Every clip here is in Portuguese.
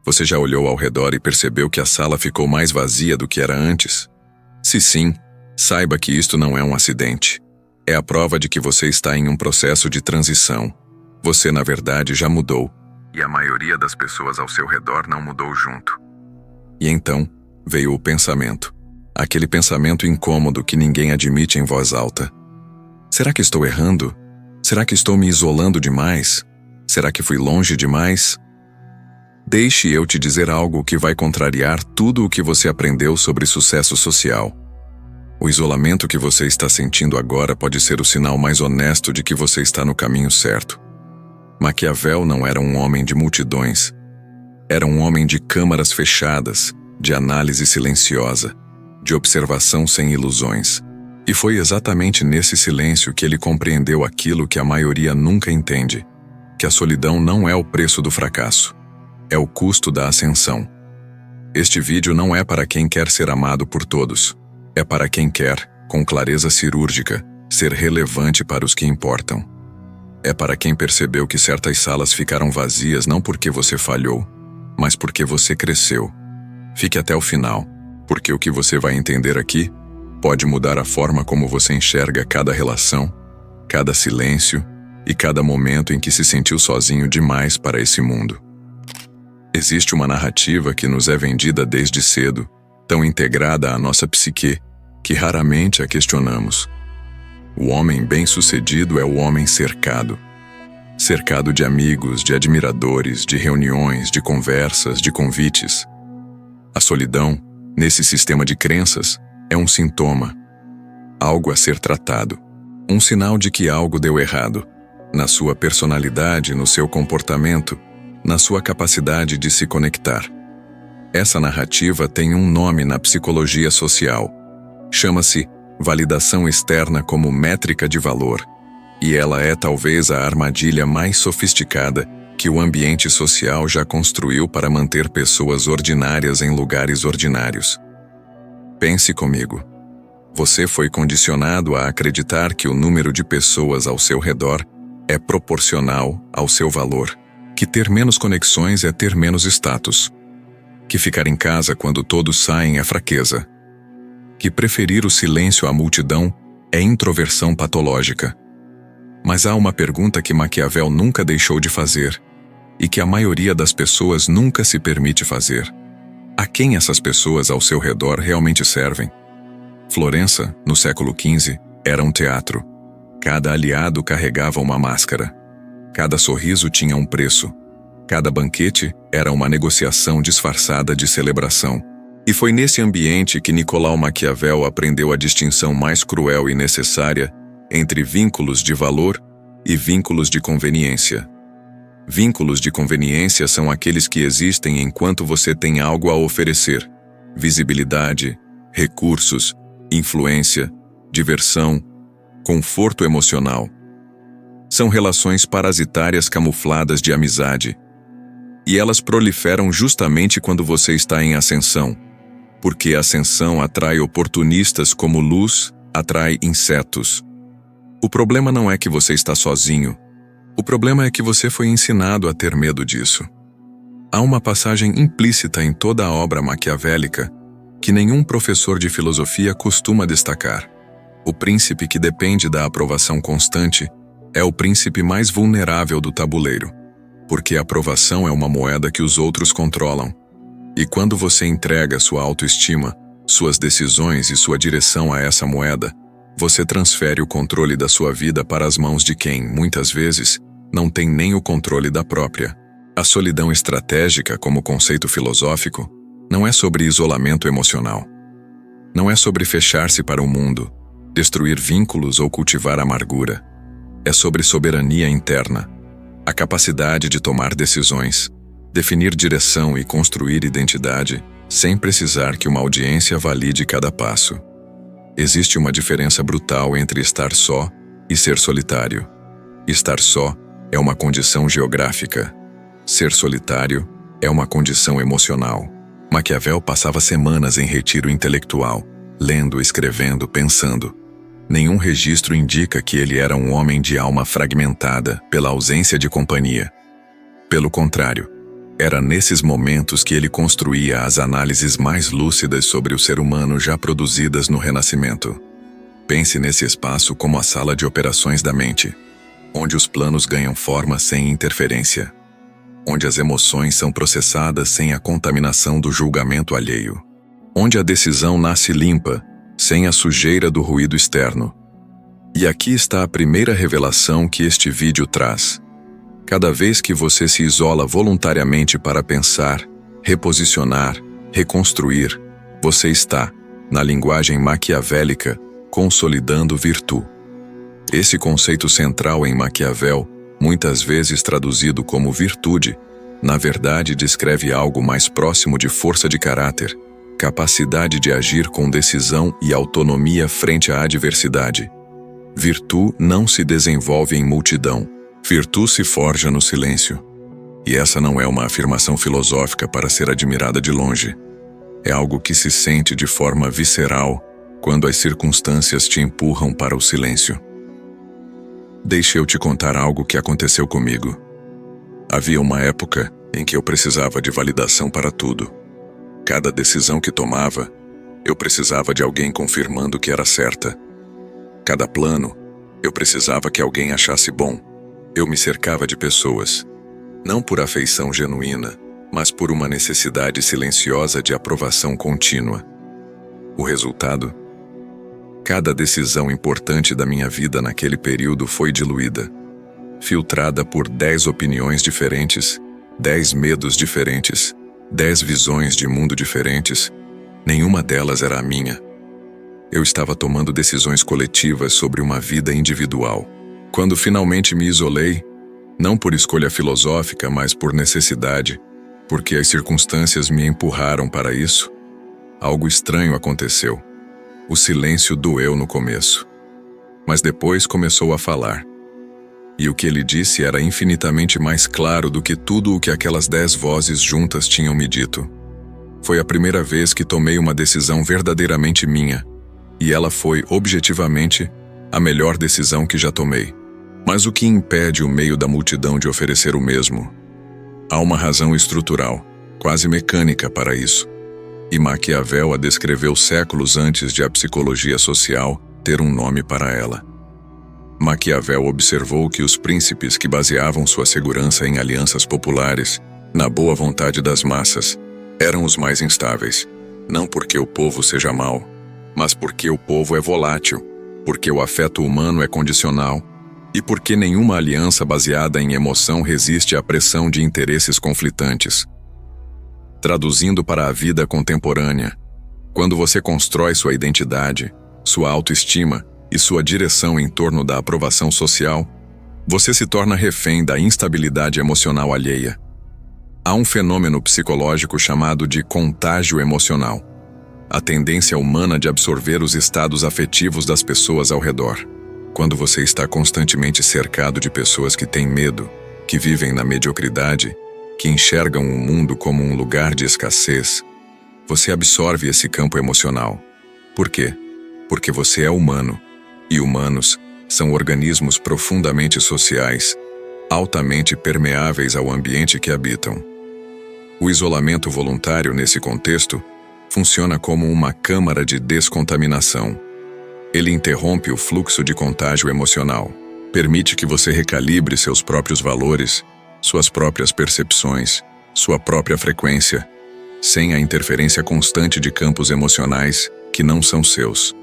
Você já olhou ao redor e percebeu que a sala ficou mais vazia do que era antes? Se sim, saiba que isto não é um acidente. É a prova de que você está em um processo de transição. Você, na verdade, já mudou. E a maioria das pessoas ao seu redor não mudou junto. E então, veio o pensamento. Aquele pensamento incômodo que ninguém admite em voz alta. Será que estou errando? Será que estou me isolando demais? Será que fui longe demais? Deixe eu te dizer algo que vai contrariar tudo o que você aprendeu sobre sucesso social. O isolamento que você está sentindo agora pode ser o sinal mais honesto de que você está no caminho certo. Maquiavel não era um homem de multidões. Era um homem de câmaras fechadas, de análise silenciosa, de observação sem ilusões. E foi exatamente nesse silêncio que ele compreendeu aquilo que a maioria nunca entende, que a solidão não é o preço do fracasso, é o custo da ascensão. Este vídeo não é para quem quer ser amado por todos, é para quem quer, com clareza cirúrgica, ser relevante para os que importam. É para quem percebeu que certas salas ficaram vazias não porque você falhou, mas porque você cresceu. Fique até o final, porque o que você vai entender aqui pode mudar a forma como você enxerga cada relação, cada silêncio e cada momento em que se sentiu sozinho demais para esse mundo. Existe uma narrativa que nos é vendida desde cedo, tão integrada à nossa psique, que raramente a questionamos. O homem bem-sucedido é o homem cercado. Cercado de amigos, de admiradores, de reuniões, de conversas, de convites. A solidão, nesse sistema de crenças, é um sintoma. Algo a ser tratado. Um sinal de que algo deu errado. Na sua personalidade, no seu comportamento, na sua capacidade de se conectar. Essa narrativa tem um nome na psicologia social. Chama-se validação externa como métrica de valor, e ela é talvez a armadilha mais sofisticada que o ambiente social já construiu para manter pessoas ordinárias em lugares ordinários. Pense comigo. Você foi condicionado a acreditar que o número de pessoas ao seu redor é proporcional ao seu valor, que ter menos conexões é ter menos status, que ficar em casa quando todos saem é fraqueza, que preferir o silêncio à multidão é introversão patológica. Mas há uma pergunta que Maquiavel nunca deixou de fazer, e que a maioria das pessoas nunca se permite fazer. A quem essas pessoas ao seu redor realmente servem? Florença, no século XV, era um teatro. Cada aliado carregava uma máscara. Cada sorriso tinha um preço. Cada banquete era uma negociação disfarçada de celebração. E foi nesse ambiente que Nicolau Maquiavel aprendeu a distinção mais cruel e necessária entre vínculos de valor e vínculos de conveniência. Vínculos de conveniência são aqueles que existem enquanto você tem algo a oferecer: visibilidade, recursos, influência, diversão, conforto emocional. São relações parasitárias camufladas de amizade. E elas proliferam justamente quando você está em ascensão, porque a ascensão atrai oportunistas como luz atrai insetos. O problema não é que você está sozinho. O problema é que você foi ensinado a ter medo disso. Há uma passagem implícita em toda a obra maquiavélica que nenhum professor de filosofia costuma destacar. O príncipe que depende da aprovação constante é o príncipe mais vulnerável do tabuleiro, porque a aprovação é uma moeda que os outros controlam. E quando você entrega sua autoestima, suas decisões e sua direção a essa moeda, você transfere o controle da sua vida para as mãos de quem, muitas vezes, não tem nem o controle da própria. A solidão estratégica, como conceito filosófico, não é sobre isolamento emocional. Não é sobre fechar-se para o mundo, destruir vínculos ou cultivar amargura. É sobre soberania interna, a capacidade de tomar decisões, definir direção e construir identidade, sem precisar que uma audiência valide cada passo. Existe uma diferença brutal entre estar só e ser solitário. Estar só é uma condição geográfica. Ser solitário é uma condição emocional. Maquiavel passava semanas em retiro intelectual, lendo, escrevendo, pensando. Nenhum registro indica que ele era um homem de alma fragmentada pela ausência de companhia. Pelo contrário, Era nesses momentos que ele construía as análises mais lúcidas sobre o ser humano já produzidas no Renascimento. Pense nesse espaço como a sala de operações da mente, onde os planos ganham forma sem interferência, onde as emoções são processadas sem a contaminação do julgamento alheio, onde a decisão nasce limpa, sem a sujeira do ruído externo. E aqui está a primeira revelação que este vídeo traz. Cada vez que você se isola voluntariamente para pensar, reposicionar, reconstruir, você está, na linguagem maquiavélica, consolidando virtude. Esse conceito central em Maquiavel, muitas vezes traduzido como virtude, na verdade descreve algo mais próximo de força de caráter, capacidade de agir com decisão e autonomia frente à adversidade. Virtude não se desenvolve em multidão. Virtude se forja no silêncio. E essa não é uma afirmação filosófica para ser admirada de longe. É algo que se sente de forma visceral quando as circunstâncias te empurram para o silêncio. Deixe eu te contar algo que aconteceu comigo. Havia uma época em que eu precisava de validação para tudo. Cada decisão que tomava, eu precisava de alguém confirmando que era certa. Cada plano, eu precisava que alguém achasse bom. Eu me cercava de pessoas, não por afeição genuína, mas por uma necessidade silenciosa de aprovação contínua. O resultado? Cada decisão importante da minha vida naquele período foi diluída, filtrada por 10 opiniões diferentes, 10 medos diferentes, 10 visões de mundo diferentes. Nenhuma delas era a minha. Eu estava tomando decisões coletivas sobre uma vida individual. Quando finalmente me isolei, não por escolha filosófica, mas por necessidade, porque as circunstâncias me empurraram para isso, algo estranho aconteceu. O silêncio doeu no começo, mas depois começou a falar. E o que ele disse era infinitamente mais claro do que tudo o que aquelas 10 vozes juntas tinham me dito. Foi a primeira vez que tomei uma decisão verdadeiramente minha, e ela foi, objetivamente, a melhor decisão que já tomei. Mas o que impede o meio da multidão de oferecer o mesmo? Há uma razão estrutural, quase mecânica para isso. E Maquiavel a descreveu séculos antes de a psicologia social ter um nome para ela. Maquiavel observou que os príncipes que baseavam sua segurança em alianças populares, na boa vontade das massas, eram os mais instáveis, não porque o povo seja mau, mas porque o povo é volátil, porque o afeto humano é condicional e porque nenhuma aliança baseada em emoção resiste à pressão de interesses conflitantes. Traduzindo para a vida contemporânea, quando você constrói sua identidade, sua autoestima e sua direção em torno da aprovação social, você se torna refém da instabilidade emocional alheia. Há um fenômeno psicológico chamado de contágio emocional, a tendência humana de absorver os estados afetivos das pessoas ao redor. Quando você está constantemente cercado de pessoas que têm medo, que vivem na mediocridade, que enxergam o mundo como um lugar de escassez, você absorve esse campo emocional. Por quê? Porque você é humano, e humanos são organismos profundamente sociais, altamente permeáveis ao ambiente que habitam. O isolamento voluntário nesse contexto funciona como uma câmara de descontaminação. Ele interrompe o fluxo de contágio emocional, permite que você recalibre seus próprios valores, suas próprias percepções, sua própria frequência, sem a interferência constante de campos emocionais que não são seus.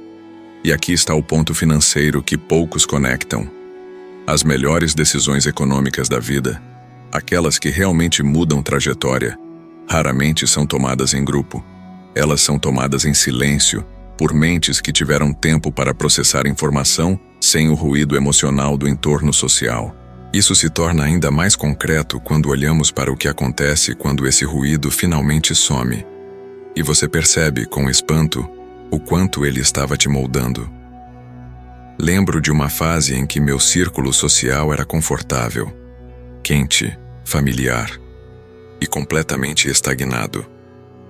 E aqui está o ponto financeiro que poucos conectam. As melhores decisões econômicas da vida, aquelas que realmente mudam trajetória, raramente são tomadas em grupo. Elas são tomadas em silêncio, por mentes que tiveram tempo para processar informação sem o ruído emocional do entorno social. Isso se torna ainda mais concreto quando olhamos para o que acontece quando esse ruído finalmente some. E você percebe, com espanto, o quanto ele estava te moldando. Lembro de uma fase em que meu círculo social era confortável, quente, familiar e completamente estagnado.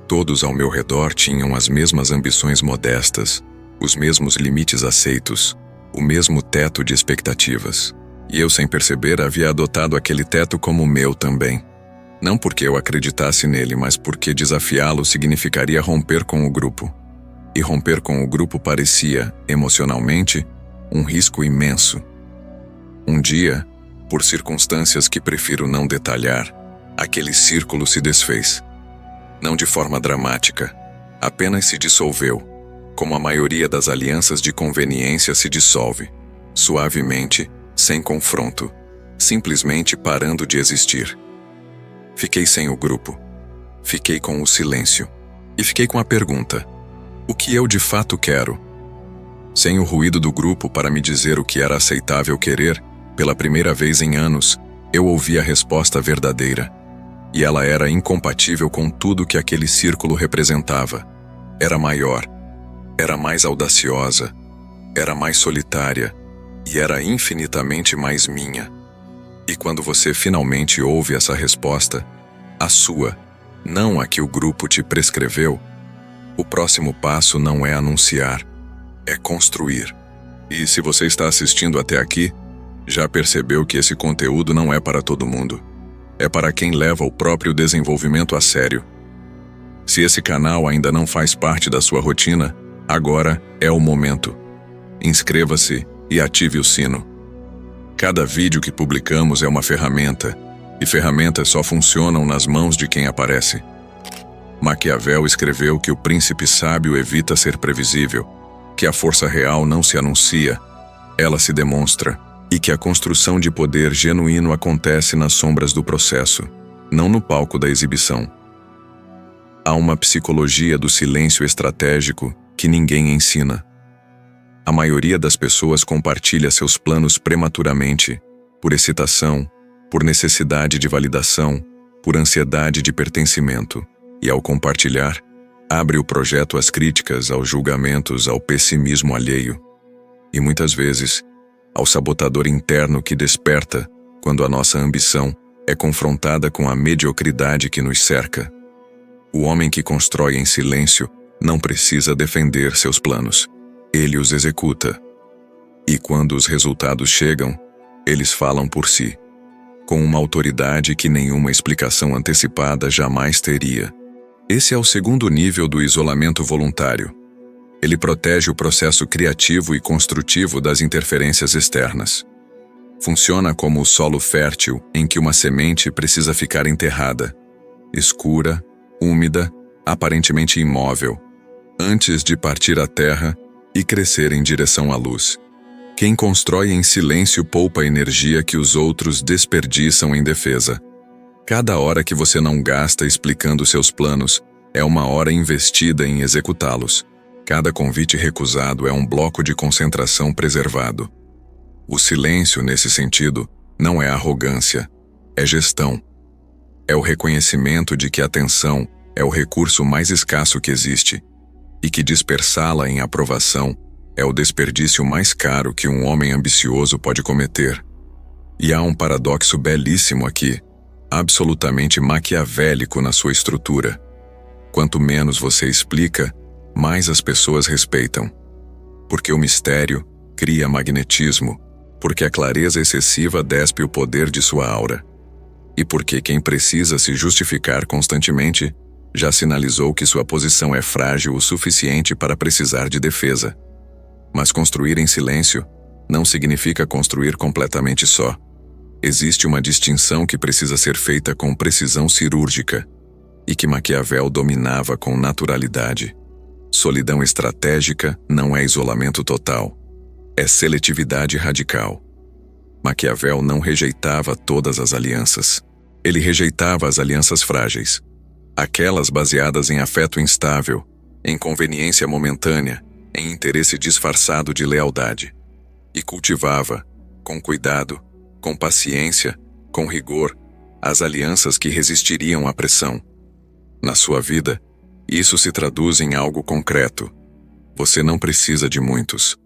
Todos ao meu redor tinham as mesmas ambições modestas, os mesmos limites aceitos, o mesmo teto de expectativas. E eu, sem perceber, havia adotado aquele teto como meu também. Não porque eu acreditasse nele, mas porque desafiá-lo significaria romper com o grupo. E romper com o grupo parecia, emocionalmente, um risco imenso. Um dia, por circunstâncias que prefiro não detalhar, aquele círculo se desfez. Não de forma dramática, apenas se dissolveu, como a maioria das alianças de conveniência se dissolve, suavemente, sem confronto, simplesmente parando de existir. Fiquei sem o grupo, fiquei com o silêncio, e fiquei com a pergunta: o que eu de fato quero? Sem o ruído do grupo para me dizer o que era aceitável querer, pela primeira vez em anos, eu ouvi a resposta verdadeira. E ela era incompatível com tudo que aquele círculo representava. Era maior, era mais audaciosa, era mais solitária e era infinitamente mais minha. E quando você finalmente ouve essa resposta, a sua, não a que o grupo te prescreveu, o próximo passo não é anunciar, é construir. E se você está assistindo até aqui, já percebeu que esse conteúdo não é para todo mundo. É para quem leva o próprio desenvolvimento a sério. Se esse canal ainda não faz parte da sua rotina, agora é o momento. Inscreva-se e ative o sino. Cada vídeo que publicamos é uma ferramenta, e ferramentas só funcionam nas mãos de quem aparece. Maquiavel escreveu que o príncipe sábio evita ser previsível, que a força real não se anuncia, ela se demonstra, e que a construção de poder genuíno acontece nas sombras do processo, não no palco da exibição. Há uma psicologia do silêncio estratégico que ninguém ensina. A maioria das pessoas compartilha seus planos prematuramente, por excitação, por necessidade de validação, por ansiedade de pertencimento, e ao compartilhar, abre o projeto às críticas, aos julgamentos, ao pessimismo alheio. E muitas vezes, ao sabotador interno que desperta quando a nossa ambição é confrontada com a mediocridade que nos cerca. O homem que constrói em silêncio não precisa defender seus planos. Ele os executa. E quando os resultados chegam, eles falam por si, com uma autoridade que nenhuma explicação antecipada jamais teria. Esse é o segundo nível do isolamento voluntário. Ele protege o processo criativo e construtivo das interferências externas. Funciona como o solo fértil em que uma semente precisa ficar enterrada, escura, úmida, aparentemente imóvel, antes de partir à terra e crescer em direção à luz. Quem constrói em silêncio poupa a energia que os outros desperdiçam em defesa. Cada hora que você não gasta explicando seus planos é uma hora investida em executá-los. Cada convite recusado é um bloco de concentração preservado. O silêncio, nesse sentido, não é arrogância, é gestão. É o reconhecimento de que a atenção é o recurso mais escasso que existe, e que dispersá-la em aprovação é o desperdício mais caro que um homem ambicioso pode cometer. E há um paradoxo belíssimo aqui, absolutamente maquiavélico na sua estrutura. Quanto menos você explica, mais as pessoas respeitam. Porque o mistério cria magnetismo, porque a clareza excessiva despe o poder de sua aura. E porque quem precisa se justificar constantemente já sinalizou que sua posição é frágil o suficiente para precisar de defesa. Mas construir em silêncio não significa construir completamente só. Existe uma distinção que precisa ser feita com precisão cirúrgica e que Maquiavel dominava com naturalidade. Solidão estratégica não é isolamento total, é seletividade radical. Maquiavel não rejeitava todas as alianças. Ele rejeitava as alianças frágeis, aquelas baseadas em afeto instável, em conveniência momentânea, em interesse disfarçado de lealdade. E cultivava, com cuidado, com paciência, com rigor, as alianças que resistiriam à pressão. Na sua vida, isso se traduz em algo concreto. Você não precisa de muitos.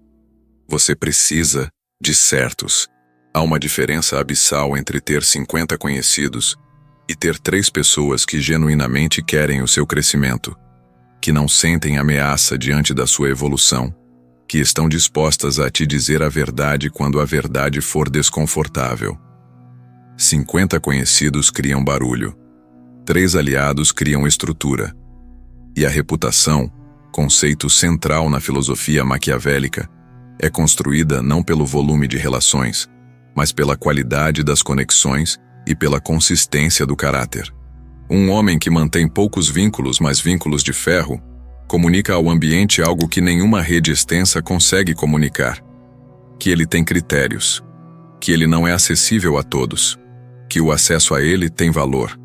Você precisa de certos. Há uma diferença abissal entre ter 50 conhecidos e ter 3 pessoas que genuinamente querem o seu crescimento, que não sentem ameaça diante da sua evolução, que estão dispostas a te dizer a verdade quando a verdade for desconfortável. 50 conhecidos criam barulho. 3 aliados criam estrutura. E a reputação, conceito central na filosofia maquiavélica, é construída não pelo volume de relações, mas pela qualidade das conexões e pela consistência do caráter. Um homem que mantém poucos vínculos, mas vínculos de ferro, comunica ao ambiente algo que nenhuma rede extensa consegue comunicar: que ele tem critérios, que ele não é acessível a todos, que o acesso a ele tem valor.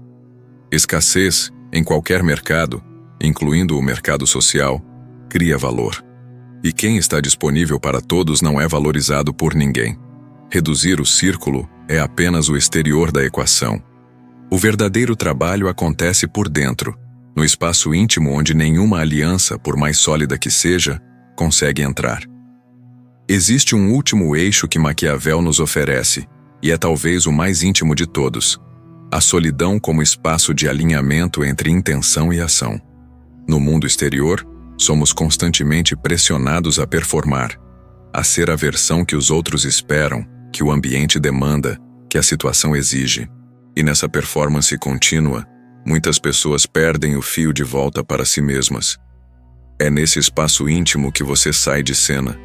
Escassez, em qualquer mercado, incluindo o mercado social, cria valor. E quem está disponível para todos não é valorizado por ninguém. Reduzir o círculo é apenas o exterior da equação. O verdadeiro trabalho acontece por dentro, no espaço íntimo onde nenhuma aliança, por mais sólida que seja, consegue entrar. Existe um último eixo que Maquiavel nos oferece, e é talvez o mais íntimo de todos: a solidão como espaço de alinhamento entre intenção e ação. No mundo exterior, somos constantemente pressionados a performar, a ser a versão que os outros esperam, que o ambiente demanda, que a situação exige. E nessa performance contínua, muitas pessoas perdem o fio de volta para si mesmas. É nesse espaço íntimo que você sai de cena,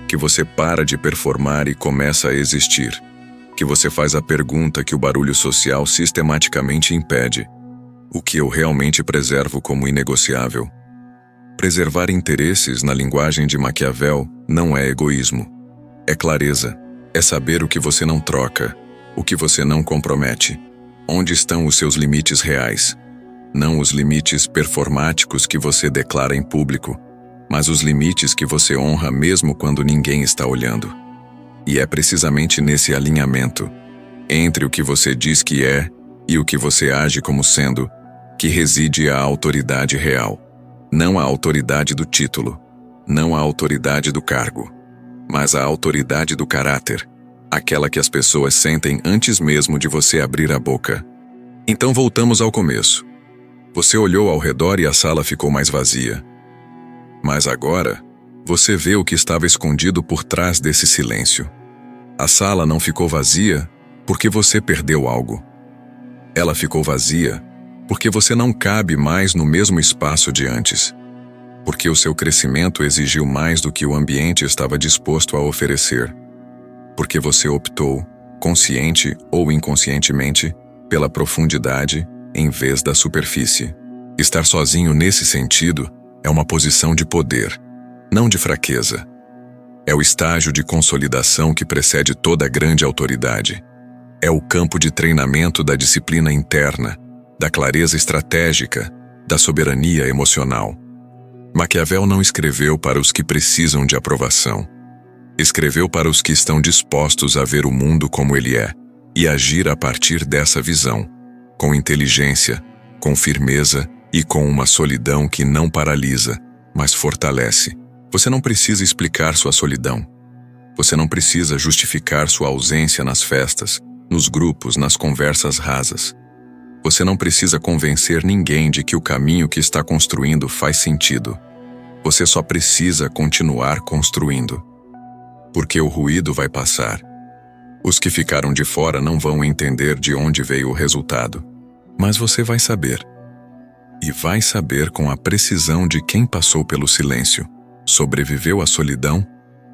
que você para de performar e começa a existir, que você faz a pergunta que o barulho social sistematicamente impede: o que eu realmente preservo como inegociável? Preservar interesses, na linguagem de Maquiavel, não é egoísmo. É clareza, é saber o que você não troca, o que você não compromete. Onde estão os seus limites reais? Não os limites performáticos que você declara em público, mas os limites que você honra mesmo quando ninguém está olhando. E é precisamente nesse alinhamento, entre o que você diz que é e o que você age como sendo, que reside a autoridade real. Não a autoridade do título, não a autoridade do cargo, mas a autoridade do caráter, aquela que as pessoas sentem antes mesmo de você abrir a boca. Então voltamos ao começo. Você olhou ao redor e a sala ficou mais vazia. Mas agora, você vê o que estava escondido por trás desse silêncio. A sala não ficou vazia porque você perdeu algo. Ela ficou vazia porque você não cabe mais no mesmo espaço de antes. Porque o seu crescimento exigiu mais do que o ambiente estava disposto a oferecer. Porque você optou, consciente ou inconscientemente, pela profundidade em vez da superfície. Estar sozinho nesse sentido é uma posição de poder, não de fraqueza. É o estágio de consolidação que precede toda grande autoridade. É o campo de treinamento da disciplina interna, da clareza estratégica, da soberania emocional. Maquiavel não escreveu para os que precisam de aprovação. Escreveu para os que estão dispostos a ver o mundo como ele é e agir a partir dessa visão, com inteligência, com firmeza e com uma solidão que não paralisa, mas fortalece. Você não precisa explicar sua solidão. Você não precisa justificar sua ausência nas festas, nos grupos, nas conversas rasas. Você não precisa convencer ninguém de que o caminho que está construindo faz sentido. Você só precisa continuar construindo. Porque o ruído vai passar. Os que ficaram de fora não vão entender de onde veio o resultado. Mas você vai saber. E vai saber com a precisão de quem passou pelo silêncio, sobreviveu à solidão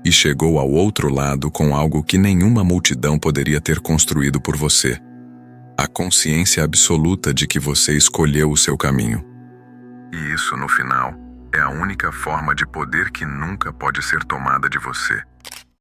e chegou ao outro lado com algo que nenhuma multidão poderia ter construído por você. A consciência absoluta de que você escolheu o seu caminho. E isso, no final, é a única forma de poder que nunca pode ser tomada de você.